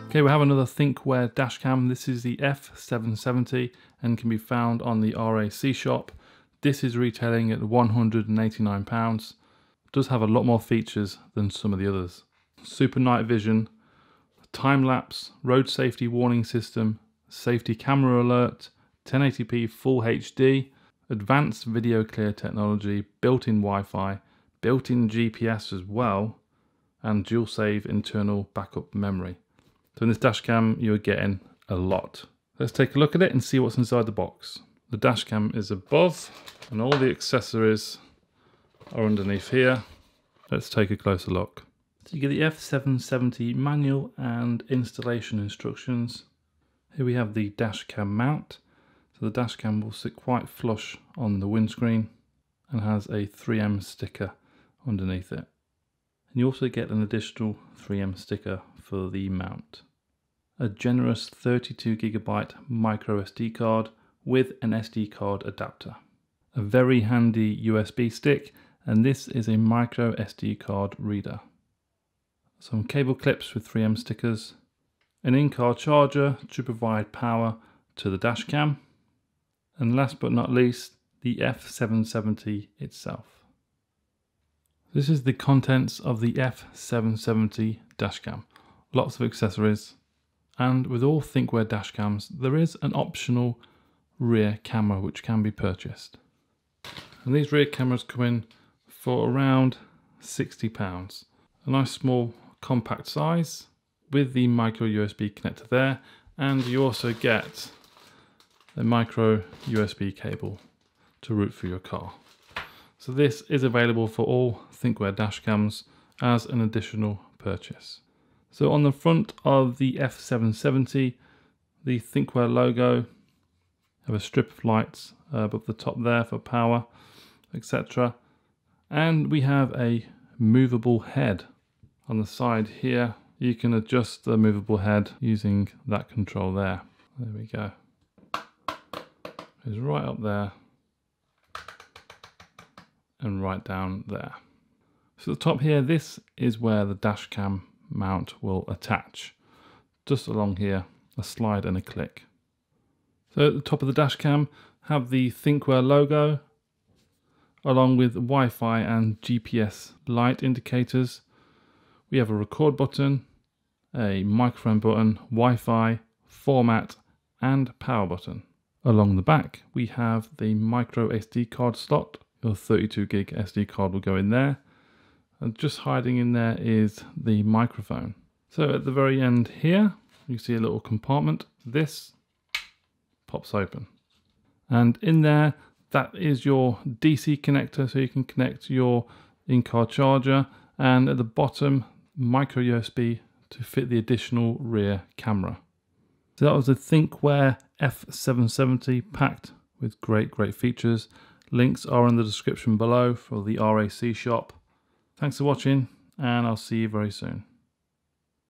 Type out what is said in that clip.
Okay, we have another Thinkware dashcam. This is the F770 and can be found on the RAC shop. This is retailing at £189. It does have a lot more features than some of the others. Super night vision, time-lapse, road safety warning system, safety camera alert, 1080p full HD, advanced video clear technology, built-in Wi-Fi, built-in GPS as well, and dual save internal backup memory. So in this dashcam you're getting a lot. Let's take a look at it and see what's inside the box. The dashcam is above and all the accessories are underneath here. Let's take a closer look. So you get the F770 manual and installation instructions. Here we have the dashcam mount. So the dashcam will sit quite flush on the windscreen and has a 3M sticker underneath it. And you also get an additional 3M sticker for the mount. A generous 32GB micro SD card with an SD card adapter. A very handy USB stick, and this is a micro SD card reader. Some cable clips with 3M stickers. An in-car charger to provide power to the dashcam. And last but not least, the F770 itself. This is the contents of the F770 dashcam. Lots of accessories, and with all Thinkware dashcams there is an optional rear camera which can be purchased. And these rear cameras come in for around £60. A nice small compact size with the micro USB connector there, and you also get a micro USB cable to route for your car. So this is available for all Thinkware dashcams as an additional purchase. So on the front of the F770, the Thinkware logo, have a strip of lights above the top there for power, etc. And we have a movable head on the side here. You can adjust the movable head using that control there. There we go. It's right up there and right down there. So the top here, this is where the dashcam mount will attach. Just along here, a slide and a click. So at the top of the dashcam have the Thinkware logo along with Wi-Fi and GPS light indicators. We have a record button, a microphone button, Wi-Fi, format and power button. Along the back we have the micro SD card slot. Your 32GB SD card will go in there, and just hiding in there is the microphone. So at the very end here you see a little compartment. This pops open, and in there that is your DC connector, so you can connect your in-car charger, and at the bottom micro USB to fit the additional rear camera. So that was the Thinkware F770 packed with great features. Links are in the description below for the RAC shop. Thanks for watching, and I'll see you very soon.